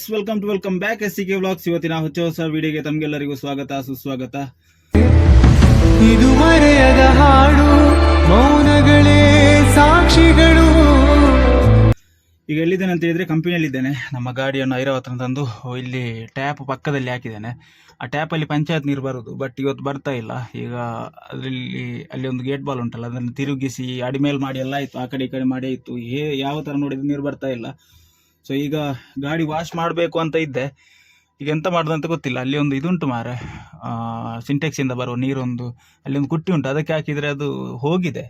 Guys, welcome back SCK vlogs. ಇವತ್ತಿನ ಹೊಸ ವಿಡಿಯೋಗೆ ತಮಗೆಲ್ಲರಿಗೂ ಸ್ವಾಗತ ಸುಸ್ವಾಗತ. ಇದು ಮರೆಯದ ಹಾಡು, ಮೌನಗಳೇ ಸಾಕ್ಷಿಗಳು. ಈಗ ಎಲ್ಲಿದ್ದೇನೆ ಅಂತ ಹೇಳಿದ್ರೆ ಕಂಪನಿಯಲ್ಲಿದ್ದೇನೆ. ನಮ್ಮ ಗಾಡಿಯನ್ನು ಐರಾವತ ತಂದು ಇಲ್ಲಿ ಟ್ಯಾಪ್ ಪಕ್ಕದಲ್ಲಿ ಹಾಕಿದ್ದೇನೆ. ಆ ಟ್ಯಾಪಲ್ಲಿ ಪಂಚಾಯತ್ ನೀರು ಬರೋದು, ಬಟ್ ಇವತ್ತು ಬರ್ತಾ ಇಲ್ಲ. ಈಗ ಅಲ್ಲಿ ಒಂದು ಗೇಟ್ ಬಾಲ್ ಉಂಟಲ್ಲ, ಅದನ್ನು ತಿರುಗಿಸಿ ಅಡಿಮೇಲ್ ಮಾಡಿ ಎಲ್ಲ ಆಯಿತು, ಆ ಕಡೆ ಈ ಕಡೆ ಮಾಡಿ ಆಯಿತು. ಯಾವ ಥರ ನೋಡಿದ್ರೆ ನೀರು ಬರ್ತಾ ಇಲ್ಲ. ಸೊ ಈಗ ಗಾಡಿ ವಾಶ್ ಮಾಡಬೇಕು ಅಂತ ಇದ್ದೆ. ಈಗ ಎಂತ ಮಾಡೋದಂತ ಗೊತ್ತಿಲ್ಲ. ಅಲ್ಲಿ ಒಂದು ಇದುಂಟು ಮಾರೆ, ಸಿಂಟೆಕ್ಸಿಂದ ಬರುವ ನೀರೊಂದು ಅಲ್ಲಿ ಒಂದು ಕುಟ್ಟಿ ಉಂಟು, ಅದಕ್ಕೆ ಹಾಕಿದರೆ ಅದು ಹೋಗಿದೆ.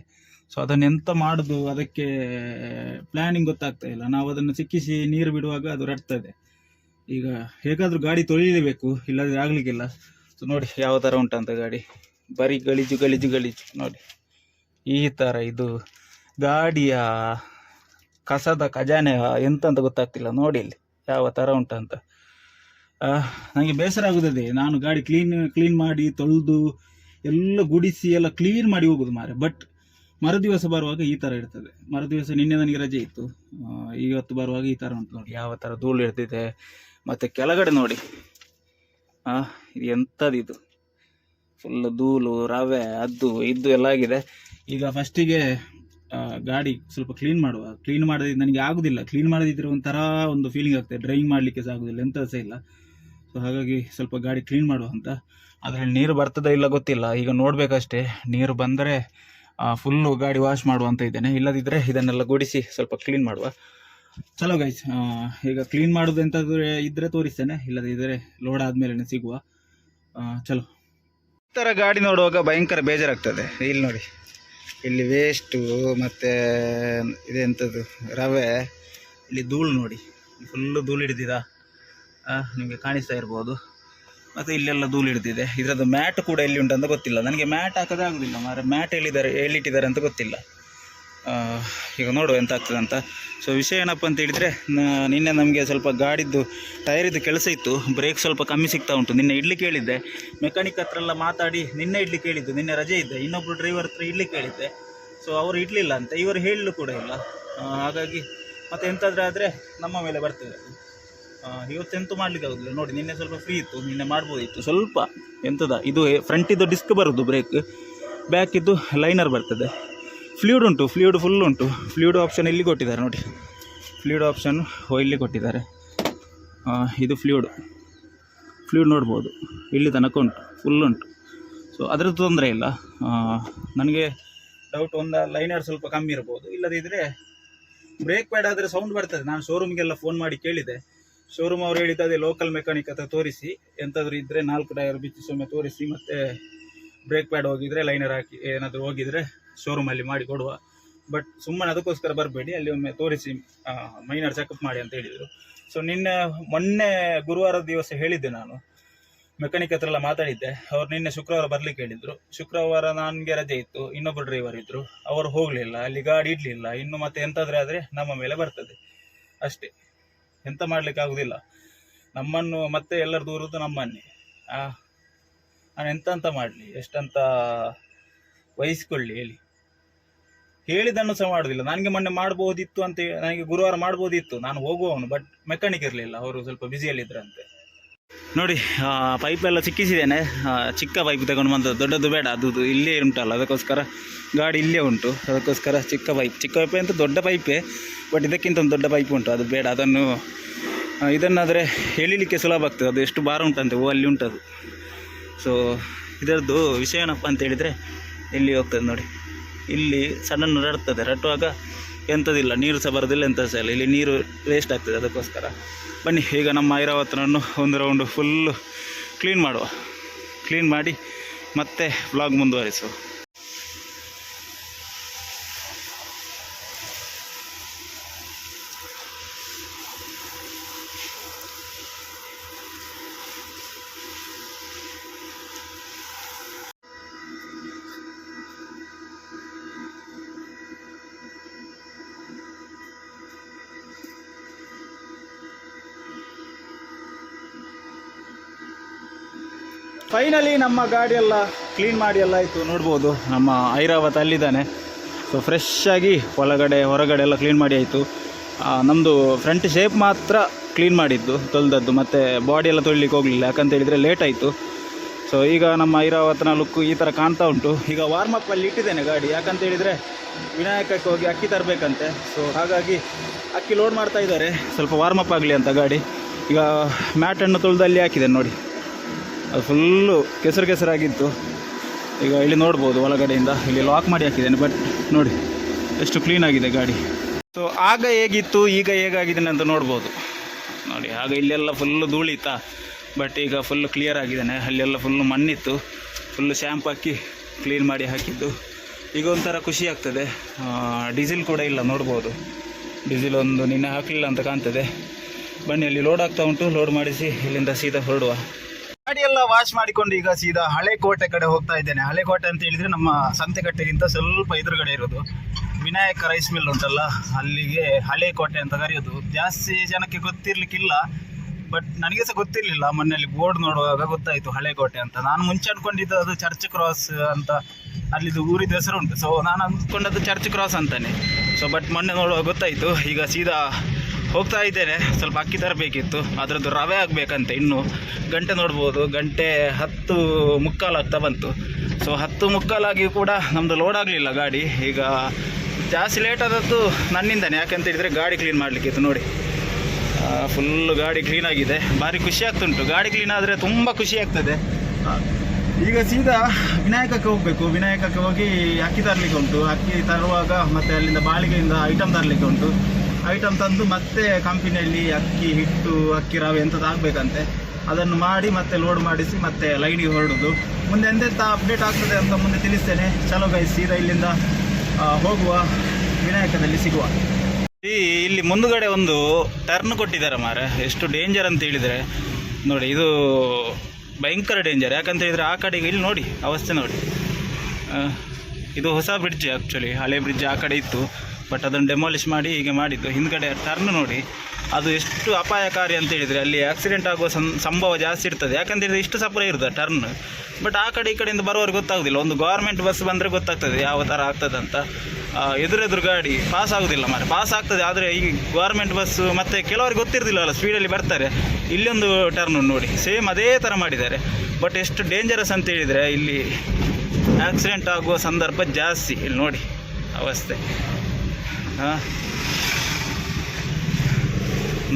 ಸೊ ಅದನ್ನು ಎಂತ ಮಾಡೋದು, ಅದಕ್ಕೆ ಪ್ಲ್ಯಾನಿಂಗ್ ಗೊತ್ತಾಗ್ತಾ ಇಲ್ಲ. ನಾವು ಅದನ್ನು ಸಿಕ್ಕಿಸಿ ನೀರು ಬಿಡುವಾಗ ಅದು ರಟ್ತದೆ. ಈಗ ಹೇಗಾದರೂ ಗಾಡಿ ತೊಳಿಲೇಬೇಕು, ಇಲ್ಲದ್ರೆ ಆಗಲಿಕ್ಕಿಲ್ಲ. ಸೊ ನೋಡಿ ಯಾವ ಥರ ಉಂಟಂತ ಗಾಡಿ, ಬರೀ ಗಲೀಜು ನೋಡಿ. ಈ ಥರ ಇದು ಗಾಡಿಯ ಕಸದ ಖಜಾನೆ ಎಂತ ಅಂತ ಗೊತ್ತಾಗ್ತಿಲ್ಲ. ನೋಡಿ ಇಲ್ಲಿ ಯಾವ ಥರ ಉಂಟಂತ. ನನಗೆ ಬೇಸರ ಆಗುತ್ತದೆ. ನಾನು ಗಾಡಿ ಕ್ಲೀನ್ ಮಾಡಿ ತೊಳೆದು ಎಲ್ಲ ಗುಡಿಸಿ ಎಲ್ಲ ಕ್ಲೀನ್ ಮಾಡಿ ಹೋಗೋದು ಮಾರೆ. ಬಟ್ ಮರುದಿವಸ ಬರುವಾಗ ಈ ಥರ ಇರ್ತದೆ. ಮರುದಿವಸ ನಿನ್ನೆ ನನಗೆ ರಜೆ ಇತ್ತು, ಇವತ್ತು ಬರುವಾಗ ಈ ಥರ ಉಂಟು ನೋಡಿ. ಯಾವ ಥರ ಧೂಳು ಇರ್ತಿದೆ. ಮತ್ತು ಕೆಳಗಡೆ ನೋಡಿ, ಇದು ಎಂಥದ್ದು, ಇದು ಫುಲ್ ಧೂಳು, ರವೆ, ಅದು ಇದು ಎಲ್ಲ ಆಗಿದೆ. ಈಗ ಫಸ್ಟಿಗೆ ಗಾಡಿ ಸ್ವಲ್ಪ ಕ್ಲೀನ್ ಮಾಡದಿದ್ದು ನನಗೆ ಆಗೋದಿಲ್ಲ. ಕ್ಲೀನ್ ಮಾಡದಿದ್ರೆ ಒಂಥರ ಒಂದು ಫೀಲಿಂಗ್ ಆಗ್ತದೆ, ಡ್ರೈವಿಂಗ್ ಮಾಡಲಿಕ್ಕೆ ಸಹ ಆಗೋದಿಲ್ಲ, ಎಂಥ ಸಹ ಇಲ್ಲ. ಸೊ ಹಾಗಾಗಿ ಸ್ವಲ್ಪ ಗಾಡಿ ಕ್ಲೀನ್ ಮಾಡುವ ಅಂತ. ಅದರಲ್ಲಿ ನೀರು ಬರ್ತದೋ ಇಲ್ಲ ಗೊತ್ತಿಲ್ಲ. ಈಗ ನೋಡಬೇಕಷ್ಟೇ. ನೀರು ಬಂದರೆ ಫುಲ್ಲು ಗಾಡಿ ವಾಶ್ ಮಾಡುವಂತ ಇದ್ದೇನೆ. ಇಲ್ಲದಿದ್ದರೆ ಇದನ್ನೆಲ್ಲ ಗುಡಿಸಿ ಸ್ವಲ್ಪ ಕ್ಲೀನ್ ಮಾಡುವ. ಚಲೋ ಗೈಸ್, ಈಗ ಕ್ಲೀನ್ ಮಾಡೋದು ಎಂತಾದ್ರೆ ಇದ್ದರೆ ತೋರಿಸ್ತೇನೆ, ಇಲ್ಲದಿದ್ದರೆ ಲೋಡ್ ಆದಮೇಲೆ ಸಿಗುವ. ಚಲೋ. ಈ ಥರ ಗಾಡಿ ನೋಡುವಾಗ ಭಯಂಕರ ಬೇಜಾರಾಗ್ತದೆ. ಇಲ್ಲಿ ನೋಡಿ, ಇಲ್ಲಿ ವೇಸ್ಟು ಮತ್ತು ಇದೆಂಥದ್ದು ರವೆ, ಇಲ್ಲಿ ಧೂಳು ನೋಡಿ, ಫುಲ್ಲು ಧೂಳು ಹಿಡಿದಿದ, ನಿಮಗೆ ಕಾಣಿಸ್ತಾ ಇರ್ಬೋದು. ಮತ್ತು ಇಲ್ಲೆಲ್ಲ ಧೂಳು ಹಿಡಿದಿದೆ. ಇದರದ್ದು ಮ್ಯಾಟ್ ಕೂಡ ಎಲ್ಲಿ ಉಂಟಂತ ಗೊತ್ತಿಲ್ಲ. ನನಗೆ ಮ್ಯಾಟ್ ಹಾಕೋದೇ ಆಗೋದಿಲ್ಲ ಮಾರೆ. ಮ್ಯಾಟ್ ಎಲ್ಲಿಟ್ಟಿದ್ದಾರೆ ಅಂತ ಗೊತ್ತಿಲ್ಲ. ಈಗ ನೋಡುವ ಎಂತ ಆಗ್ತದೆ ಅಂತ. ಸೊ ವಿಷಯ ಏನಪ್ಪ ಅಂತ ಹೇಳಿದರೆ, ನಿನ್ನೆ ನಮಗೆ ಸ್ವಲ್ಪ ಗಾಡಿದ್ದು ಟೈರಿದ್ದು ಕೆಲಸ ಇತ್ತು. ಬ್ರೇಕ್ ಸ್ವಲ್ಪ ಕಮ್ಮಿ ಸಿಗ್ತಾ ಉಂಟು. ನಿನ್ನೆ ಇಡ್ಲಿಕ್ಕೆ ಹೇಳಿದ್ದೆ, ಮೆಕ್ಯಾನಿಕ್ ಹತ್ರ ಎಲ್ಲ ಮಾತಾಡಿ ನಿನ್ನೆ ಇಡ್ಲಿಕ್ಕೆ ಹೇಳಿದ್ದು. ನಿನ್ನೆ ರಜೆ ಇದ್ದೆ, ಇನ್ನೊಬ್ಬರು ಡ್ರೈವರ್ ಹತ್ರ ಇಡ್ಲಿಕ್ಕೆ ಹೇಳಿದ್ದೆ. ಸೊ ಅವರು ಇಡಲಿಲ್ಲ ಅಂತ, ಇವರು ಹೇಳಲು ಕೂಡ ಇಲ್ಲ. ಹಾಗಾಗಿ ಮತ್ತೆ ಎಂತಾದರೆ ಆದರೆ ನಮ್ಮ ಮೇಲೆ ಬರ್ತದೆ. ಇವತ್ತೆಂತೂ ಮಾಡಲಿಕ್ಕೆ ಆಗೋದಿಲ್ಲ. ನೋಡಿ, ನಿನ್ನೆ ಸ್ವಲ್ಪ ಫ್ರೀ ಇತ್ತು, ನಿನ್ನೆ ಮಾಡ್ಬೋದಿತ್ತು. ಸ್ವಲ್ಪ ಎಂಥದ ಇದು ಫ್ರಂಟಿದ್ದು ಡಿಸ್ಕ್ ಬರೋದು ಬ್ರೇಕ್, ಬ್ಯಾಕಿದ್ದು ಲೈನರ್ ಬರ್ತದೆ. ಫ್ಲೂಯಿಡ್ ಉಂಟು, ಫ್ಲೂಯಿಡ್ ಫುಲ್ ಉಂಟು. ಫ್ಲೂಯಿಡ್ ಆಪ್ಷನ್ ಇಲ್ಲಿ ಕೊಟ್ಟಿದ್ದಾರೆ ನೋಡಿ, ಫ್ಲೂಯಿಡ್ ಆಪ್ಷನ್ ಇಲ್ಲಿ ಕೊಟ್ಟಿದ್ದಾರೆ. ಇದು ಫ್ಲೂಯಿಡ್ ನೋಡ್ಬೋದು, ಇಲ್ಲಿ ತನಕ ಉಂಟು, ಫುಲ್ ಉಂಟು. ಸೊ ಅದರದ್ದು ತೊಂದರೆ ಇಲ್ಲ. ನನಗೆ ಡೌಟ್ ಒಂದು ಲೈನರ್ ಸ್ವಲ್ಪ ಕಮ್ಮಿ ಇರ್ಬೋದು. ಇಲ್ಲದಿದ್ದರೆ ಬ್ರೇಕ್ ಪ್ಯಾಡ್ ಆದರೆ ಸೌಂಡ್ ಬರ್ತದೆ. ನಾನು ಶೋರೂಮ್ಗೆಲ್ಲ ಫೋನ್ ಮಾಡಿ ಕೇಳಿದೆ. ಶೋರೂಮ್ ಅವ್ರು ಹೇಳಿದ್ದು ಅದೇ ಲೋಕಲ್ ಮೆಕ್ಯಾನಿಕ್ ಹತ್ರ ತೋರಿಸಿ, ಎಂತಾದರೂ ಇದ್ದರೆ 4 ಟೈರ್ ಬಿಚ್ಚಿ ಒಮ್ಮೆ ತೋರಿಸಿ, ಮತ್ತು ಬ್ರೇಕ್ ಪ್ಯಾಡ್ ಹೋಗಿದರೆ ಲೈನರ್ ಹಾಕಿ ಏನಾದರೂ ಹೋಗಿದರೆ ಶೋರೂಮಲ್ಲಿ ಮಾಡಿ ಕೊಡುವ. ಬಟ್ ಸುಮ್ಮನೆ ಅದಕ್ಕೋಸ್ಕರ ಬರಬೇಡಿ, ಅಲ್ಲಿ ಒಮ್ಮೆ ತೋರಿಸಿ ಮೈನರ್ ಚೆಕಪ್ ಮಾಡಿ ಅಂತ ಹೇಳಿದರು. ಸೊ ಮೊನ್ನೆ ಗುರುವಾರದ ದಿವಸ ಹೇಳಿದ್ದೆ ನಾನು, ಮೆಕ್ಯಾನಿಕ್ ಹತ್ರ ಎಲ್ಲ ಮಾತಾಡಿದ್ದೆ. ಅವ್ರು ನಿನ್ನೆ ಶುಕ್ರವಾರ ಬರಲಿಕ್ಕೆ ಹೇಳಿದರು. ಶುಕ್ರವಾರ ನನಗೆ ರಜೆ ಇತ್ತು, ಇನ್ನೊಬ್ಬರು ಡ್ರೈವರ್ ಇದ್ದರು, ಅವರು ಹೋಗಲಿಲ್ಲ, ಅಲ್ಲಿ ಗಾಡಿ ಇಡಲಿಲ್ಲ. ಇನ್ನು ಮತ್ತೆ ಎಂತಾದರೆ ಆದರೆ ನಮ್ಮ ಮೇಲೆ ಬರ್ತದೆ ಅಷ್ಟೇ. ಎಂತ ಮಾಡಲಿಕ್ಕೆ ಆಗೋದಿಲ್ಲ. ನಮ್ಮನ್ನು ಮತ್ತೆ ಎಲ್ಲರೂ ದೂರದ್ದು ನಮ್ಮನ್ನೇ. ನಾನು ಎಂತ ಮಾಡಲಿ, ಎಷ್ಟಂತ ವಹಿಸ್ಕೊಳ್ಳಿ ಹೇಳಿ. ಹೇಳಿದನ್ನು ಸಹ ಮಾಡೋದಿಲ್ಲ. ನನಗೆ ಮೊನ್ನೆ ಮಾಡ್ಬೋದಿತ್ತು ಅಂತ, ನನಗೆ ಗುರುವಾರ ಮಾಡ್ಬೋದಿತ್ತು, ನಾನು ಹೋಗುವವನು. ಬಟ್ ಮೆಕ್ಯಾನಿಕ್ ಇರಲಿಲ್ಲ, ಅವರು ಸ್ವಲ್ಪ ಬ್ಯುಸಿಯಲ್ಲಿದ್ದರಂತೆ. ನೋಡಿ, ಪೈಪೆಲ್ಲ ಸಿಕ್ಕಿಸಿದ್ದೇನೆ. ಚಿಕ್ಕ ಪೈಪ್ ತಗೊಂಡು ಬಂದದ್ದು, ದೊಡ್ಡದು ಬೇಡ, ಅದು ಇಲ್ಲೇ ಉಂಟಲ್ಲ, ಅದಕ್ಕೋಸ್ಕರ ಗಾಡಿ ಇಲ್ಲೇ ಉಂಟು. ಅದಕ್ಕೋಸ್ಕರ ಚಿಕ್ಕ ಪೈಪ್ ಅಂತ ದೊಡ್ಡ ಪೈಪೇ, ಬಟ್ ಇದಕ್ಕಿಂತ ಒಂದು ದೊಡ್ಡ ಪೈಪ್ ಉಂಟು, ಅದು ಬೇಡ. ಇದನ್ನಾದರೆ ಎಳಿಲಿಕ್ಕೆ ಸುಲಭ ಆಗ್ತದೆ. ಅದು ಎಷ್ಟು ಭಾರ ಉಂಟಂತೆ, ಅಲ್ಲಿ ಉಂಟದು. ಸೊ ಇದರದ್ದು ವಿಷಯ ಏನಪ್ಪ ಅಂತ ಹೇಳಿದರೆ, ಇಲ್ಲಿ ಹೋಗ್ತದೆ ನೋಡಿ, ಇಲ್ಲಿ ಸಡನ್ ರಟ್ಟುವಾಗ ಎಂಥದಿಲ್ಲ, ನೀರು ಸಹ ಬರೋದಿಲ್ಲ, ಎಂಥ ಸಹ ಇಲ್ಲ. ಇಲ್ಲಿ ನೀರು ವೇಸ್ಟ್ ಆಗ್ತದೆ. ಅದಕ್ಕೋಸ್ಕರ ಬನ್ನಿ ಈಗ ನಮ್ಮ ಐರಾವತನನ್ನು ಒಂದು ರೌಂಡು ಫುಲ್ಲು ಕ್ಲೀನ್ ಮಾಡಿ ಮತ್ತೆ ವ್ಲಾಗ್ ಮುಂದುವರಿಸುವ. ಫೈನಲಿ ನಮ್ಮ ಗಾಡಿಯೆಲ್ಲ ಕ್ಲೀನ್ ಮಾಡಿ ಎಲ್ಲ ಆಯಿತು. ನೋಡ್ಬೋದು ನಮ್ಮ ಐರಾವತ ಅಲ್ಲಿದ್ದಾನೆ. ಸೊ ಫ್ರೆಶ್ ಆಗಿ ಒಳಗಡೆ ಹೊರಗಡೆ ಎಲ್ಲ ಕ್ಲೀನ್ ಮಾಡಿ ಆಯಿತು. ನಮ್ಮದು ಫ್ರಂಟ್ ಶೇಪ್ ಮಾತ್ರ ಕ್ಲೀನ್ ಮಾಡಿದ್ದು ತೊಳೆದದ್ದು, ಮತ್ತು ಬಾಡಿ ಎಲ್ಲ ತೊಳಿಲಿಕ್ಕೆ ಹೋಗಲಿಲ್ಲ, ಯಾಕಂತ ಹೇಳಿದರೆ ಲೇಟ್ ಆಯಿತು. ಸೊ ಈಗ ನಮ್ಮ ಐರಾವತನ ಲುಕ್ಕು ಈ ಥರ ಕಾಣ್ತಾ ಉಂಟು. ಈಗ ವಾರ್ಮಪ್ಪಲ್ಲಿ ಇಟ್ಟಿದ್ದೇನೆ ಗಾಡಿ, ಯಾಕಂತ ಹೇಳಿದರೆ ವಿನಾಯಕಕ್ಕೆ ಹೋಗಿ ಅಕ್ಕಿ ತರಬೇಕಂತೆ. ಸೊ ಹಾಗಾಗಿ ಅಕ್ಕಿ ಲೋಡ್ ಮಾಡ್ತಾ ಇದ್ದಾರೆ, ಸ್ವಲ್ಪ ವಾರ್ಮಪ್ ಆಗಲಿ ಅಂತ ಗಾಡಿ. ಈಗ ಮ್ಯಾಟನ್ನು ತೊಳೆದಲ್ಲಿ ಹಾಕಿದ್ದೇನೆ ನೋಡಿ, ಅದು ಫುಲ್ಲು ಕೆಸರಾಗಿತ್ತು. ಈಗ ಇಲ್ಲಿ ನೋಡ್ಬೋದು ಒಳಗಡೆಯಿಂದ ಇಲ್ಲಿ ಲಾಕ್ ಮಾಡಿ ಹಾಕಿದ್ದೇನೆ, ಬಟ್ ನೋಡಿ ಎಷ್ಟು ಕ್ಲೀನಾಗಿದೆ ಗಾಡಿ. ಸೊ ಆಗ ಹೇಗಿತ್ತು ಈಗ ಹೇಗಾಗಿದೆ ಅಂತ ನೋಡ್ಬೋದು ನೋಡಿ. ಆಗ ಇಲ್ಲೆಲ್ಲ ಫುಲ್ಲು ಧೂಳಿತ್ತಾ, ಬಟ್ ಈಗ ಫುಲ್ಲು ಕ್ಲಿಯರ್ ಆಗಿದ್ದಾನೆ. ಅಲ್ಲೆಲ್ಲ ಫುಲ್ಲು ಮಣ್ಣಿತ್ತು, ಫುಲ್ಲು ಶ್ಯಾಂಪು ಹಾಕಿ ಕ್ಲೀನ್ ಮಾಡಿ ಹಾಕಿದ್ದು. ಈಗ ಒಂಥರ ಖುಷಿ ಆಗ್ತದೆ. ಡೀಸೆಲ್ ಕೂಡ ಇಲ್ಲ ನೋಡ್ಬೋದು, ಡೀಸೆಲ್ ಒಂದು ನಿನ್ನೆ ಹಾಕಲಿಲ್ಲ ಅಂತ ಕಾಣ್ತದೆ. ಬನ್ನಿ ಅಲ್ಲಿ ಲೋಡ್ ಆಗ್ತಾ ಉಂಟು, ಲೋಡ್ ಮಾಡಿಸಿ ಇಲ್ಲಿಂದ ಸೀದಾ ಹೊರಡುವ. ಗಾಡಿಯೆಲ್ಲ ವಾಶ್ ಮಾಡಿಕೊಂಡು ಈಗ ಸೀದಾ ಹಳೆಕೋಟೆ ಕಡೆ ಹೋಗ್ತಾ ಇದ್ದೇನೆ. ಹಳೆಕೋಟೆ ಅಂತ ಹೇಳಿದರೆ ನಮ್ಮ ಸಂತೆಕಟ್ಟೆಗಿಂತ ಸ್ವಲ್ಪ ಎದುರುಗಡೆ ಇರೋದು ವಿನಾಯಕ ರೈಸ್ ಮಿಲ್ ಉಂಟಲ್ಲ, ಅಲ್ಲಿಗೆ ಹಳೆಕೋಟೆ ಅಂತ ಕರೆಯೋದು. ಜಾಸ್ತಿ ಜನಕ್ಕೆ ಗೊತ್ತಿರಲಿಕ್ಕಿಲ್ಲ, ಬಟ್ ನನಗೆ ಸಹ ಗೊತ್ತಿರಲಿಲ್ಲ. ಮೊನ್ನೆಯಲ್ಲಿ ಬೋರ್ಡ್ ನೋಡುವಾಗ ಗೊತ್ತಾಯಿತು ಹಳೆಕೋಟೆ ಅಂತ. ನಾನು ಮುಂಚೆ ಅಂದ್ಕೊಂಡಿದ್ದು ಅದು ಚರ್ಚ್ ಕ್ರಾಸ್ ಅಂತ, ಅಲ್ಲಿದು ಊರಿದ ಹೆಸರು ಉಂಟು. ಸೊ ನಾನು ಅಂದ್ಕೊಂಡದ್ದು ಚರ್ಚ್ ಕ್ರಾಸ್ ಅಂತಾನೆ. ಸೊ ಬಟ್ ಮೊನ್ನೆ ನೋಡುವಾಗ ಗೊತ್ತಾಯಿತು. ಈಗ ಸೀದಾ ಹೋಗ್ತಾ ಇದ್ದೇನೆ. ಸ್ವಲ್ಪ ಅಕ್ಕಿ ತರಬೇಕಿತ್ತು, ಅದರದ್ದು ರವೆ ಆಗಬೇಕಂತೆ. ಇನ್ನು ಗಂಟೆ ನೋಡ್ಬೋದು, ಗಂಟೆ 10:15 ಆಗ್ತಾ ಬಂತು. ಸೊ 10:15 ಕೂಡ ನಮ್ಮದು ಲೋಡ್ ಆಗಲಿಲ್ಲ ಗಾಡಿ. ಈಗ ಜಾಸ್ತಿ ಲೇಟ್ ಆದದ್ದು ನನ್ನಿಂದನೇ, ಯಾಕಂತ ಹೇಳಿದರೆ ಗಾಡಿ ಕ್ಲೀನ್ ಮಾಡಲಿಕ್ಕಿತ್ತು ನೋಡಿ. ಫುಲ್ಲು ಗಾಡಿ ಕ್ಲೀನ್ ಆಗಿದೆ, ಭಾರಿ ಖುಷಿ ಆಗ್ತುಂಟು. ಗಾಡಿ ಕ್ಲೀನ್ ಆದರೆ ತುಂಬ ಖುಷಿ ಆಗ್ತದೆ. ಈಗ ಸೀದಾ ವಿನಾಯಕಕ್ಕೆ ಹೋಗಬೇಕು. ವಿನಾಯಕಕ್ಕೆ ಹೋಗಿ ಅಕ್ಕಿ ತರಲಿಕ್ಕೆ ಉಂಟು. ಅಕ್ಕಿ ತರುವಾಗ ಮತ್ತು ಅಲ್ಲಿಂದ ಬಾಳಿಗೆಯಿಂದ ಐಟಮ್ ತರಲಿಕ್ಕೆ ಉಂಟು. ಐಟಮ್ ತಂದು ಮತ್ತೆ ಕಂಪನಿಯಲ್ಲಿ ಅಕ್ಕಿ ಹಿಟ್ಟು, ಅಕ್ಕಿ ರವೆ ಎಂಥದ್ದು ಆಗಬೇಕಂತೆ. ಅದನ್ನು ಮಾಡಿ ಮತ್ತೆ ಲೋಡ್ ಮಾಡಿಸಿ ಮತ್ತೆ ಲೈನಿಗೆ ಹೊರಡೋದು. ಮುಂದೆ ಎಂತೆಂಥ ಅಪ್ಡೇಟ್ ಆಗ್ತದೆ ಅಂತ ಮುಂದೆ ತಿಳಿಸ್ತೇನೆ. ಚಲೋ ಗೈಸ್, ಸೀದಾ ಇಲ್ಲಿಂದ ಹೋಗುವ, ವಿನಾಯಕದಲ್ಲಿ ಸಿಗುವ. ಇಲ್ಲಿ ಮುಂದುಗಡೆ ಒಂದು ಟರ್ನ್ ಕೊಟ್ಟಿದ್ದಾರೆ ಮಾರೆ, ಎಷ್ಟು ಡೇಂಜರ್ ಅಂತ ಹೇಳಿದರೆ ನೋಡಿ. ಇದು ಭಯಂಕರ ಡೇಂಜರ್, ಯಾಕಂತ ಹೇಳಿದರೆ ಆ ಕಡೆಗೆ ಇಲ್ಲಿ ನೋಡಿ ಅವಸ್ಥೆ ನೋಡಿ. ಇದು ಹೊಸ ಬ್ರಿಡ್ಜ್, ಆ್ಯಕ್ಚುಲಿ ಹಳೆ ಬ್ರಿಡ್ಜ್ ಆ ಕಡೆ ಇತ್ತು, ಬಟ್ ಅದನ್ನು ಡೆಮಾಲಿಷ್ ಮಾಡಿ ಹೀಗೆ ಮಾಡಿದ್ದು. ಹಿಂದ್ಗಡೆ ಟರ್ನ್ ನೋಡಿ, ಅದು ಎಷ್ಟು ಅಪಾಯಕಾರಿ ಅಂತ ಹೇಳಿದರೆ ಅಲ್ಲಿ ಆಕ್ಸಿಡೆಂಟ್ ಆಗುವ ಸಂಭವ ಜಾಸ್ತಿ ಇರ್ತದೆ. ಯಾಕಂತ ಹೇಳಿದರೆ ಇಷ್ಟು ಸಪುರ ಇರ್ತದೆ ಟರ್ನ್, ಬಟ್ ಆ ಕಡೆ ಈ ಕಡೆಯಿಂದ ಬರೋರಿಗೆ ಗೊತ್ತಾಗೋದಿಲ್ಲ. ಒಂದು ಗೌರ್ಮೆಂಟ್ ಬಸ್ ಬಂದರೆ ಗೊತ್ತಾಗ್ತದೆ ಯಾವ ಥರ ಆಗ್ತದೆ ಅಂತ. ಎದುರೆದುರು ಗಾಡಿ ಪಾಸ್ ಆಗೋದಿಲ್ಲ ಮಾರೆ, ಪಾಸ್ ಆಗ್ತದೆ. ಆದರೆ ಈ ಗೌರ್ಮೆಂಟ್ ಬಸ್ಸು ಮತ್ತು ಕೆಲವರಿಗೆ ಗೊತ್ತಿರೋದಿಲ್ಲ, ಸ್ಪೀಡಲ್ಲಿ ಬರ್ತಾರೆ. ಇಲ್ಲೊಂದು ಟರ್ನ್ ನೋಡಿ, ಸೇಮ್ ಅದೇ ಥರ ಮಾಡಿದ್ದಾರೆ. ಬಟ್ ಎಷ್ಟು ಡೇಂಜರಸ್ ಅಂತ ಹೇಳಿದರೆ ಇಲ್ಲಿ ಆಕ್ಸಿಡೆಂಟ್ ಆಗುವ ಸಂದರ್ಭ ಜಾಸ್ತಿ. ಇಲ್ಲಿ ನೋಡಿ ಅವಸ್ಥೆ.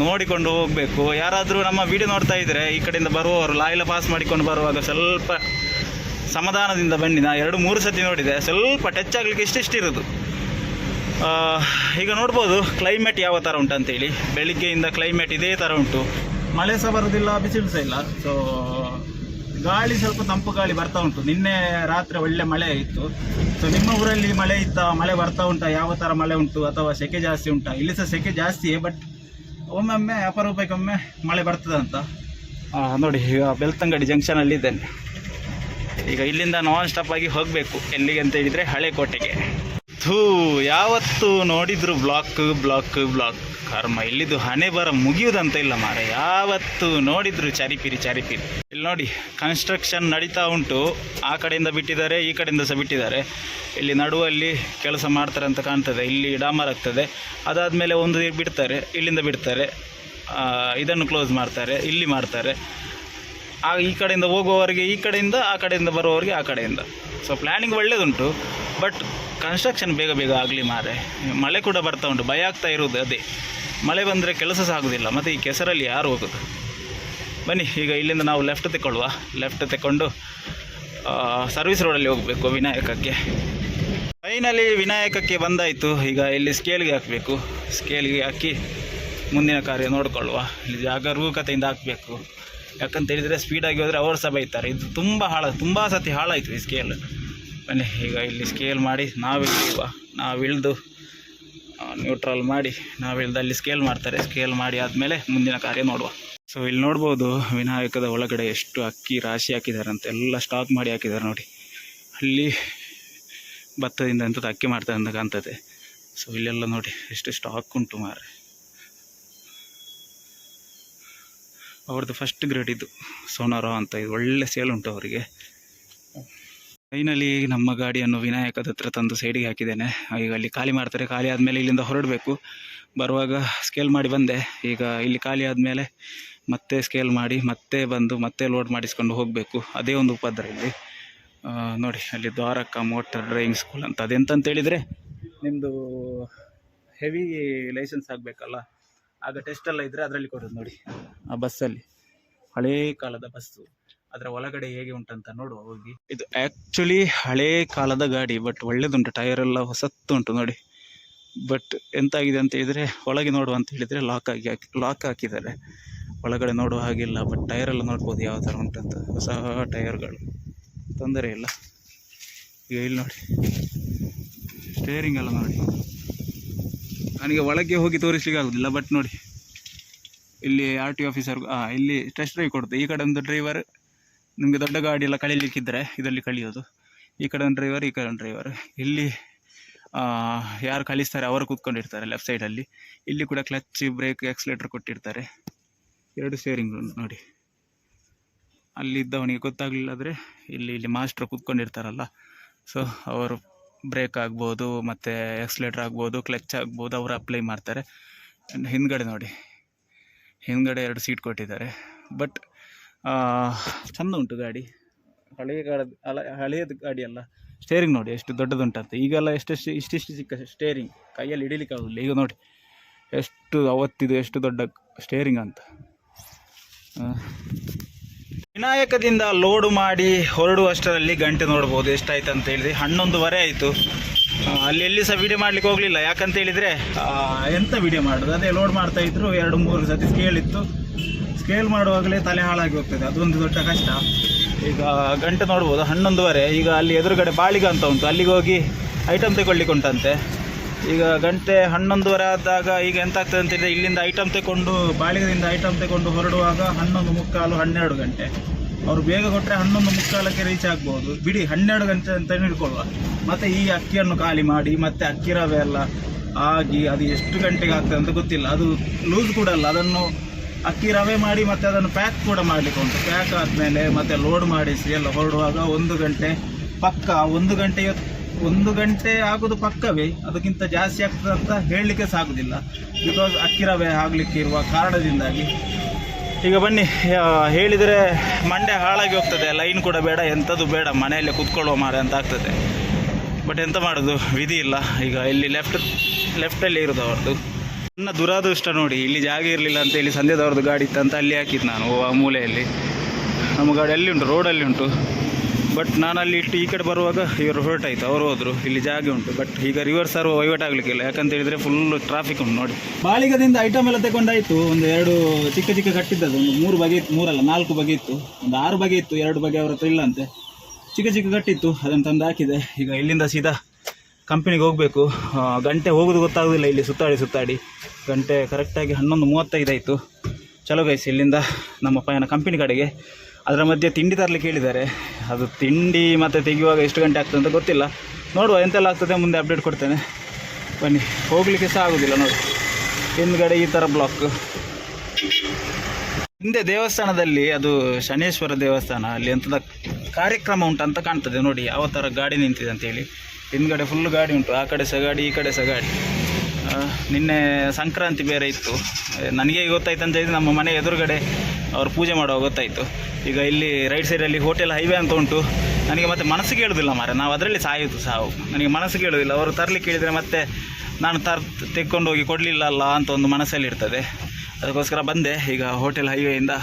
ನೋಡಿಕೊಂಡು ಹೋಗಬೇಕು. ಯಾರಾದರೂ ನಮ್ಮ ವಿಡಿಯೋ ನೋಡ್ತಾ ಇದ್ದರೆ ಈ ಕಡೆಯಿಂದ ಬರುವವರು ಲಾಯೆಲ್ಲ ಪಾಸ್ ಮಾಡಿಕೊಂಡು ಬರುವಾಗ ಸ್ವಲ್ಪ ಸಮಾಧಾನದಿಂದ ಬನ್ನಿ. ನಾನು 2-3 ಸತಿ ನೋಡಿದೆ, ಸ್ವಲ್ಪ ಟಚ್ ಆಗಲಿಕ್ಕೆ ಇಷ್ಟಿರೋದು. ಈಗ ನೋಡ್ಬೋದು ಕ್ಲೈಮೇಟ್ ಯಾವ ಥರ ಉಂಟು ಅಂತೇಳಿ. ಬೆಳಿಗ್ಗೆಯಿಂದ ಕ್ಲೈಮೇಟ್ ಇದೇ ಥರ ಉಂಟು, ಮಳೆ ಸಹ ಬರೋದಿಲ್ಲ, ಬಿಸಿಲು ಸಹ ಇಲ್ಲ. ಸೊ ಗಾಳಿ ಸ್ವಲ್ಪ ತಂಪು ಗಾಳಿ ಬರ್ತಾ ಉಂಟು. ನಿನ್ನೆ ರಾತ್ರಿ ಒಳ್ಳೆ ಮಳೆ ಇತ್ತು. ಸೊ ನಿಮ್ಮ ಊರಲ್ಲಿ ಮಳೆ ಇತ್ತಾ, ಮಳೆ ಬರ್ತಾ ಉಂಟಾ, ಯಾವ ಥರ ಮಳೆ ಉಂಟು, ಅಥವಾ ಸೆಕೆ ಜಾಸ್ತಿ ಉಂಟಾ? ಇಲ್ಲಿ ಸಹ ಸೆಕೆ ಜಾಸ್ತಿಯೇ, ಬಟ್ ಒಮ್ಮೊಮ್ಮೆ ಅಪರೂಪಕ್ಕೊಮ್ಮೆ ಮಳೆ ಬರ್ತದಂತ. ನೋಡಿ ಈಗ ಬೆಳ್ತಂಗಡಿ ಜಂಕ್ಷನಲ್ಲಿ ಇದ್ದೇನೆ. ಈಗ ಇಲ್ಲಿಂದ ನಾನ್ ಸ್ಟಾಪ್ ಆಗಿ ಹೋಗಬೇಕು. ಎಲ್ಲಿಗೆ ಅಂತ ಹೇಳಿದರೆ ಹಳೆಕೋಟೆಗೆ. ಯಾವತ್ತು ನೋಡಿದ್ರು ಬ್ಲಾಕ್ ಕರ್ಮ. ಇಲ್ಲಿದು ಹಣೆ ಬರ ಮುಗಿಯುವುದಂತ ಇಲ್ಲ ಮಾರೆ, ಯಾವತ್ತು ನೋಡಿದ್ರು ಚರಿಪಿರಿ. ಇಲ್ಲಿ ನೋಡಿ ಕನ್ಸ್ಟ್ರಕ್ಷನ್ ನಡೀತಾ ಉಂಟು. ಆ ಕಡೆಯಿಂದ ಬಿಟ್ಟಿದ್ದಾರೆ, ಈ ಕಡೆಯಿಂದ ಸಹ ಬಿಟ್ಟಿದ್ದಾರೆ. ಇಲ್ಲಿ ನಡುವಲ್ಲಿ ಕೆಲಸ ಮಾಡ್ತಾರೆ ಅಂತ ಕಾಣ್ತದೆ. ಇಲ್ಲಿ ಡಾಮರ್ ಆಗ್ತದೆ, ಅದಾದಮೇಲೆ ಒಂದು ಬಿಡ್ತಾರೆ, ಇಲ್ಲಿಂದ ಬಿಡ್ತಾರೆ, ಇದನ್ನು ಕ್ಲೋಸ್ ಮಾಡ್ತಾರೆ, ಇಲ್ಲಿ ಮಾಡ್ತಾರೆ. ಈ ಕಡೆಯಿಂದ ಹೋಗುವವರಿಗೆ ಈ ಕಡೆಯಿಂದ, ಆ ಕಡೆಯಿಂದ ಬರುವವರಿಗೆ ಆ ಕಡೆಯಿಂದ. ಸೊ ಪ್ಲ್ಯಾನಿಂಗ್ ಒಳ್ಳೆಯದುಂಟು, ಬಟ್ ಕನ್ಸ್ಟ್ರಕ್ಷನ್ ಬೇಗ ಆಗಲಿ ಮಾರೆ. ಮಳೆ ಕೂಡ ಬರ್ತಾ ಉಂಟು, ಭಯ ಆಗ್ತಾ ಇರೋದು ಅದೇ. ಮಳೆ ಬಂದರೆ ಕೆಲಸ ಸಹ ಆಗೋದಿಲ್ಲ, ಮತ್ತು ಈ ಕೆಸರಲ್ಲಿ ಯಾರು ಹೋಗೋದು. ಬನ್ನಿ ಈಗ ಇಲ್ಲಿಂದ ನಾವು ಲೆಫ್ಟ್ ತಗೊಂಡು ಸರ್ವಿಸ್ ರೋಡಲ್ಲಿ ಹೋಗಬೇಕು ವಿನಾಯಕಕ್ಕೆ. ಫೈನಲಿ ವಿನಾಯಕಕ್ಕೆ ಬಂದಾಯಿತು. ಈಗ ಇಲ್ಲಿ ಸ್ಕೇಲ್ಗೆ ಹಾಕಬೇಕು. ಸ್ಕೇಲ್ಗೆ ಹಾಕಿ ಮುಂದಿನ ಕಾರ್ಯ ನೋಡಿಕೊಳ್ಳುವ. ಇಲ್ಲಿ ಜಾಗರೂಕತೆಯಿಂದ ಹಾಕಬೇಕು, ಯಾಕಂತ ಹೇಳಿದರೆ ಸ್ಪೀಡಾಗಿ ಹೋದರೆ ಅವರು ಸಹ ಬೈತಾರೆ. ಇದು ತುಂಬ ಸತಿ ಹಾಳಾಯಿತು ಈ ಸ್ಕೇಲ್. ಬನ್ನಿ ಈಗ ಇಲ್ಲಿ ಸ್ಕೇಲ್ ಮಾಡಿ ನಾವಿಳಿದು ನ್ಯೂಟ್ರಲ್ ಮಾಡಿ ಅಲ್ಲಿ ಸ್ಕೇಲ್ ಮಾಡ್ತಾರೆ. ಸ್ಕೇಲ್ ಮಾಡಿ ಆದಮೇಲೆ ಮುಂದಿನ ಕಾರ್ಯ ನೋಡುವ. ಸೊ ಇಲ್ಲಿ ನೋಡ್ಬೋದು ವಿನಾಯಕದ ಒಳಗಡೆ ಎಷ್ಟು ಅಕ್ಕಿ ರಾಶಿ ಹಾಕಿದ್ದಾರೆ ಅಂತ, ಎಲ್ಲ ಸ್ಟಾಕ್ ಮಾಡಿ ಹಾಕಿದ್ದಾರೆ ನೋಡಿ. ಅಲ್ಲಿ ಭತ್ತದಿಂದ ಎಂಥದ್ದು ಅಕ್ಕಿ ಮಾಡ್ತಾರೆ ಅಂತ ಕಾಣ್ತದೆ. ಸೊ ಇಲ್ಲೆಲ್ಲ ನೋಡಿ ಎಷ್ಟು ಸ್ಟಾಕ್ ಉಂಟು ಮಾರೆ. ಅವ್ರದ್ದು ಫಸ್ಟ್ ಗ್ರೇಡ್ ಇದು ಸೋನಾರೋ ಅಂತ, ಇದು ಒಳ್ಳೆ ಸೇಲ್ ಉಂಟು ಅವರಿಗೆ. ಫೈನಲಿ ನಮ್ಮ ಗಾಡಿಯನ್ನು ವಿನಾಯಕದ ಹತ್ರ ತಂದು ಸೈಡಿಗೆ ಹಾಕಿದ್ದೇನೆ. ಈಗ ಅಲ್ಲಿ ಖಾಲಿ ಮಾಡ್ತಾರೆ. ಖಾಲಿ ಆದಮೇಲೆ ಇಲ್ಲಿಂದ ಹೊರಡಬೇಕು. ಬರುವಾಗ ಸ್ಕೇಲ್ ಮಾಡಿ ಬಂದೆ. ಈಗ ಇಲ್ಲಿ ಖಾಲಿ ಆದಮೇಲೆ ಮತ್ತೆ ಸ್ಕೇಲ್ ಮಾಡಿ ಮತ್ತೆ ಬಂದು ಮತ್ತೆ ಲೋಡ್ ಮಾಡಿಸ್ಕೊಂಡು ಹೋಗಬೇಕು. ಅದೇ ಒಂದು ಉಪದ್ರ ಇಲ್ಲಿ. ನೋಡಿ ಅಲ್ಲಿ ದ್ವಾರಕ ಮೋಟರ್ ಡ್ರೈವಿಂಗ್ ಸ್ಕೂಲ್ ಅಂತ. ಅದೆಂತಂತ ಹೇಳಿದರೆ ನಿಮ್ಮದು ಹೆವಿ ಲೈಸೆನ್ಸ್ ಆಗಬೇಕಲ್ಲ, ಆಗ ಟೆಸ್ಟೆಲ್ಲ ಇದ್ದರೆ ಅದರಲ್ಲಿ ಕೊಡೋದು. ನೋಡಿ ಆ ಬಸ್ಸಲ್ಲಿ ಹಳೇ ಕಾಲದ ಬಸ್ಸು, ಅದರ ಒಳಗಡೆ ಹೇಗೆ ಉಂಟಂತ ನೋಡುವ ಹೋಗಿ. ಇದು ಆ್ಯಕ್ಚುಲಿ ಹಳೇ ಕಾಲದ ಗಾಡಿ, ಬಟ್ ಒಳ್ಳೇದುಂಟು, ಟೈರ್ ಎಲ್ಲ ಹೊಸತ್ತು ಉಂಟು ನೋಡಿ. ಬಟ್ ಎಂತಾಗಿದೆ ಅಂತ ಹೇಳಿದರೆ ಒಳಗೆ ನೋಡುವ ಅಂತ ಹೇಳಿದರೆ ಲಾಕ್ ಹಾಕಿದ್ದಾರೆ. ಒಳಗಡೆ ನೋಡುವ ಹಾಗಿಲ್ಲ, ಬಟ್ ಟೈರೆಲ್ಲ ನೋಡ್ಬೋದು ಯಾವ ಥರ ಉಂಟಂತ. ಹೊಸ ಟೈರ್ಗಳು, ತೊಂದರೆ ಇಲ್ಲ. ಈಗ ಇಲ್ಲಿ ನೋಡಿ ಸ್ಟೇರಿಂಗ್ ಎಲ್ಲ ನೋಡಿ. ನನಗೆ ಒಳಗೆ ಹೋಗಿ ತೋರಿಸ್ಲಿಕ್ಕೆ ಆಗೋದಿಲ್ಲ, ಬಟ್ ನೋಡಿ ಇಲ್ಲಿ RTO ಆಫೀಸರ್ ಇಲ್ಲಿ ಟೆಸ್ಟ್ ಡ್ರೈವ್ ಕೊಡುತ್ತೆ. ಈ ಕಡೆ ಒಂದು ಡ್ರೈವರ್, ನಿಮಗೆ ದೊಡ್ಡ ಗಾಡಿ ಎಲ್ಲ ಕಳೀಲಿಕ್ಕಿದ್ದರೆ ಇದರಲ್ಲಿ ಕಳಿಯೋದು. ಈ ಕಡೆ ಒಂದು ಡ್ರೈವರ್, ಈ ಕಡೆ ಒಂದು ಡ್ರೈವರ್. ಇಲ್ಲಿ ಯಾರು ಕಳಿಸ್ತಾರೆ ಅವರು ಕೂತ್ಕೊಂಡಿರ್ತಾರೆ ಲೆಫ್ಟ್ ಸೈಡಲ್ಲಿ. ಇಲ್ಲಿ ಕೂಡ ಕ್ಲಚ್, ಬ್ರೇಕ್, ಆಕ್ಸಿಲೇಟರ್ ಕೊಟ್ಟಿರ್ತಾರೆ. 2 ಸ್ಟೇರಿಂಗ್ ನೋಡಿ. ಅಲ್ಲಿದ್ದವನಿಗೆ ಗೊತ್ತಾಗಲಿಲ್ಲ ಆದರೆ ಇಲ್ಲಿ ಮಾಸ್ಟ್ರು ಕೂತ್ಕೊಂಡಿರ್ತಾರಲ್ಲ, ಸೊ ಅವರು ಬ್ರೇಕ್ ಆಗ್ಬೋದು, ಮತ್ತು ಆಕ್ಸಿಲೇಟರ್ ಆಗ್ಬೋದು, ಕ್ಲಚ್ ಆಗ್ಬೋದು, ಅವರು ಅಪ್ಲೈ ಮಾಡ್ತಾರೆ. ಹಿಂದ್ಗಡೆ ನೋಡಿ, ಹಿಂದ್ಗಡೆ 2 ಸೀಟ್ ಕೊಟ್ಟಿದ್ದಾರೆ. ಬಟ್ ಚೆಂದ ಉಂಟು ಗಾಡಿ. ಹಳೆಯದು ಗಾಡಿ ಅಲ್ಲ. ಸ್ಟೇರಿಂಗ್ ನೋಡಿ ಎಷ್ಟು ದೊಡ್ಡದುಂಟಂತೆ. ಈಗೆಲ್ಲ ಇಷ್ಟಿಷ್ಟು ಚಿಕ್ಕ ಸ್ಟೇರಿಂಗ್, ಕೈಯಲ್ಲಿ ಹಿಡಿಲಿಕ್ಕೆ ಆಗೋದಿಲ್ಲ. ಈಗ ನೋಡಿ ಎಷ್ಟು ಅವತ್ತಿದು ಎಷ್ಟು ದೊಡ್ಡ ಸ್ಟೇರಿಂಗ್ ಅಂತ. ವಿನಾಯಕದಿಂದ ಲೋಡು ಮಾಡಿ ಹೊರಡುವಷ್ಟರಲ್ಲಿ ಗಂಟೆ ನೋಡ್ಬೋದು ಎಷ್ಟಾಯ್ತು ಅಂತ ಹೇಳಿದ್ರೆ 11:30 ಆಯಿತು. ಅಲ್ಲಿ ಎಲ್ಲಿ ಸಹ ವಿಡಿಯೋ ಮಾಡಲಿಕ್ಕೆ ಹೋಗಲಿಲ್ಲ. ಯಾಕಂತ ಹೇಳಿದರೆ ಎಂಥ ವಿಡಿಯೋ ಮಾಡೋದು, ಅದೇ ಲೋಡ್ ಮಾಡ್ತಾಯಿದ್ರು. 2-3 ಸತಿ ಸ್ಕೇಲ್ ಇತ್ತು. ಸ್ಕೇಲ್ ಮಾಡುವಾಗಲೇ ತಲೆ ಹಾಳಾಗಿ ಹೋಗ್ತದೆ, ಅದೊಂದು ದೊಡ್ಡ ಕಷ್ಟ. ಈಗ ಗಂಟೆ ನೋಡ್ಬೋದು 11:30. ಈಗ ಅಲ್ಲಿ ಎದುರುಗಡೆ ಬಾಳಿಗ ಅಂತ ಉಂಟು, ಅಲ್ಲಿಗೆ ಹೋಗಿ ಐಟಮ್ ತಗೊಳ್ಳಿಕ್ಕೆ ಉಂಟಂತೆ. ಈಗ ಗಂಟೆ 11:30 ಆದಾಗ ಈಗ ಎಂತಾಗ್ತದೆ ಅಂತ ಹೇಳಿದರೆ ಇಲ್ಲಿಂದ ಐಟಮ್ ತಗೊಂಡು, ಬಾಳಿಗದಿಂದ ಐಟಮ್ ತಗೊಂಡು ಹೊರಡುವಾಗ 11:45, 12 ಗಂಟೆ. ಅವರು ಬೇಗ ಕೊಟ್ಟರೆ 11:45ಕ್ಕೆ ರೀಚ್ ಆಗ್ಬೋದು. ಬಿಡಿ 12 ಗಂಟೆ ಅಂತ ಹಿಡ್ಕೊಳ್ಳುವ. ಮತ್ತು ಈ ಅಕ್ಕಿಯನ್ನು ಖಾಲಿ ಮಾಡಿ ಮತ್ತೆ ಅಕ್ಕಿ ರವೆ ಎಲ್ಲ ಆಗಿ ಅದು ಎಷ್ಟು ಗಂಟೆಗೆ ಆಗ್ತದೆ ಅಂತ ಗೊತ್ತಿಲ್ಲ. ಅದು ಲೂಸ್ ಕೂಡ ಅಲ್ಲ, ಅದನ್ನು ಅಕ್ಕಿ ರವೆ ಮಾಡಿ ಮತ್ತು ಅದನ್ನು ಪ್ಯಾಕ್ ಕೂಡ ಮಾಡಲಿಕ್ಕೆ ಉಂಟು. ಪ್ಯಾಕ್ ಆದಮೇಲೆ ಮತ್ತೆ ಲೋಡ್ ಮಾಡಿಸಿ ಎಲ್ಲ ಹೊರಡುವಾಗ 1 ಗಂಟೆ ಪಕ್ಕ. 1 ಗಂಟೆ ಆಗೋದು ಪಕ್ಕವೇ, ಅದಕ್ಕಿಂತ ಜಾಸ್ತಿ ಆಗ್ತದೆ ಅಂತ ಹೇಳಲಿಕ್ಕೆ ಸಾಗೋದಿಲ್ಲ. ಬಿಕಾಸ್ ಅಕ್ಕಿ ರವೆ ಆಗಲಿಕ್ಕೆ ಇರುವ ಕಾರಣದಿಂದಾಗಿ. ಈಗ ಬನ್ನಿ, ಹೇಳಿದರೆ ಮಂಡೆ ಹಾಳಾಗಿ ಹೋಗ್ತದೆ. ಲೈನ್ ಕೂಡ ಬೇಡ, ಎಂಥದ್ದು ಬೇಡ, ಮನೆಯಲ್ಲೇ ಕೂತ್ಕೊಳ್ಳುವ ಮಾರೆ ಅಂತ ಆಗ್ತದೆ. ಬಟ್ ಎಂತ ಮಾಡೋದು, ವಿಧಿ ಇಲ್ಲ. ಈಗ ಇಲ್ಲಿ ಲೆಫ್ಟಲ್ಲಿ ಇರೋದು ಅವ್ರದ್ದು. ನನ್ನ ದುರಾದೃಷ್ಟ ನೋಡಿ, ಇಲ್ಲಿ ಜಾಗ ಇರಲಿಲ್ಲ ಅಂತೇಳಿ ಸಂಧ್ಯದವ್ರದ್ದು ಗಾಡಿ ಇತ್ತಂತ ಅಲ್ಲಿ ಹಾಕಿದ್ದು ನಾನು ಆ ಮೂಲೆಯಲ್ಲಿ. ನಮ್ಮ ಗಾಡಿ ಅಲ್ಲಿ ಉಂಟು, ರೋಡಲ್ಲಿ ಉಂಟು. ಬಟ್ ನಾನು ಅಲ್ಲಿ ಇಟ್ಟು ಈ ಕಡೆ ಬರುವಾಗ ಇವರು ಹೊರಟಾಯ್ತು, ಅವರು ಹೋದರು. ಇಲ್ಲಿ ಜಾಗ ಉಂಟು, ಬಟ್ ಈಗ ರಿವರ್ಸ್ ಆರು ವಹಿವಾಟು ಆಗಲಿಕ್ಕಿಲ್ಲ. ಯಾಕಂತ ಹೇಳಿದರೆ ಫುಲ್ ಟ್ರಾಫಿಕ್ ಉಂಟು ನೋಡಿ. ಬಾಳಿಗದಿಂದ ಐಟಮ್ ಎಲ್ಲ ತಗೊಂಡಾಯಿತು. ಒಂದು 2 ಚಿಕ್ಕ ಚಿಕ್ಕ ಕಟ್ಟಿದ್ದದು, ಒಂದು 3 ಬಗೆ ಇತ್ತು, 3 ಅಲ್ಲ 4 ಬಗೆ ಇತ್ತು, ಒಂದು 6 ಬಗೆ ಇತ್ತು. 2 ಬಗೆ ಅವ್ರ ಹತ್ರ ಇಲ್ಲ ಅಂತೆ. ಚಿಕ್ಕ ಚಿಕ್ಕ ಕಟ್ಟಿತ್ತು, ಅದನ್ನು ತಂದು ಹಾಕಿದೆ. ಈಗ ಇಲ್ಲಿಂದ ಸೀದಾ ಕಂಪನಿಗೆ ಹೋಗಬೇಕು. ಗಂಟೆ ಹೋಗೋದು ಗೊತ್ತಾಗೋದಿಲ್ಲ ಇಲ್ಲಿ ಸುತ್ತಾಡಿ. ಗಂಟೆ ಕರೆಕ್ಟಾಗಿ 11:35 ಆಯಿತು. ಚಲೋ ಗೈಸ್, ಇಲ್ಲಿಂದ ನಮ್ಮ ಪಯಣ ಕಂಪನಿ ಕಡೆಗೆ. ಅದರ ಮಧ್ಯೆ ತಿಂಡಿ ತರಲಿಕ್ಕೆ ಹೇಳಿದ್ದಾರೆ. ಅದು ತಿಂಡಿ ಮತ್ತು ತೆಗೆಯುವಾಗ ಎಷ್ಟು ಗಂಟೆ ಆಗ್ತದೆ ಅಂತ ಗೊತ್ತಿಲ್ಲ. ನೋಡುವ ಎಂತೆಲ್ಲ ಆಗ್ತದೆ ಮುಂದೆ ಅಪ್ಡೇಟ್ ಕೊಡ್ತೇನೆ. ಬನ್ನಿ, ಹೋಗಲಿಕ್ಕೆ ಸಹ ಆಗೋದಿಲ್ಲ ನೋಡಿ, ಹಿಂದ್ಗಡೆ ಈ ಥರ ಬ್ಲಾಕ್. ಹಿಂದೆ ದೇವಸ್ಥಾನದಲ್ಲಿ, ಅದು ಶನೇಶ್ವರ ದೇವಸ್ಥಾನ, ಅಲ್ಲಿ ಎಂಥದ ಕಾರ್ಯಕ್ರಮ ಉಂಟಂತ ಕಾಣ್ತದೆ ನೋಡಿ, ಯಾವ ಥರ ಗಾಡಿ ನಿಂತಿದೆ ಅಂತೇಳಿ. ಹಿಂದ್ಗಡೆ ಫುಲ್ ಗಾಡಿ ಉಂಟು, ಆ ಕಡೆ ಸಹ ಗಾಡಿ, ಈ ಕಡೆ ಸಹ ಗಾಡಿ. ನಿನ್ನೆ ಸಂಕ್ರಾಂತಿ ಬೇರೆ ಇತ್ತು. ನನಗೆ ಗೊತ್ತಾಯ್ತು ಅಂತ ಹೇಳಿದ್ರೆ ನಮ್ಮ ಮನೆ ಎದುರುಗಡೆ ಅವರು ಪೂಜೆ ಮಾಡುವಾಗ ಗೊತ್ತಾಯಿತು. ಈಗ ಇಲ್ಲಿ ರೈಟ್ ಸೈಡಲ್ಲಿ ಹೋಟೆಲ್ ಹೈವೇ ಅಂತ ಉಂಟು. ನನಗೆ ಮತ್ತೆ ಮನಸ್ಸಿಗೆ ಹೇಳೋದಿಲ್ಲ ಮಾರೆ, ನಾವು ಅದರಲ್ಲಿ ಸಾವು. ನನಗೆ ಮನಸ್ಸಿಗೆ ಹೇಳೋದಿಲ್ಲ. ಅವರು ತರಲಿಕ್ಕೆ ಹೇಳಿದರೆ ಮತ್ತೆ ನಾನು ತೆಕ್ಕೊಂಡು ಹೋಗಿ ಕೊಡಲಿಲ್ಲ ಅಲ್ಲ ಅಂತ ಒಂದು ಮನಸ್ಸಲ್ಲಿ ಇರ್ತದೆ. ಅದಕ್ಕೋಸ್ಕರ ಬಂದೆ. ಈಗ ಹೋಟೆಲ್ ಹೈವೇಯಿಂದ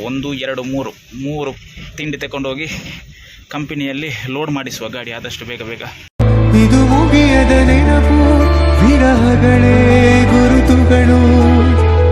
1, 2, 3 ತಿಂಡಿ ತಗೊಂಡೋಗಿ ಕಂಪನಿಯಲ್ಲಿ ಲೋಡ್ ಮಾಡಿಸುವ ಗಾಡಿ ಆದಷ್ಟು ಬೇಗ. ಇದು ಮುಗಿಯದ ನೆನಪು, ವಿರಹಗಳೇ ಗುರುತುಗಳು.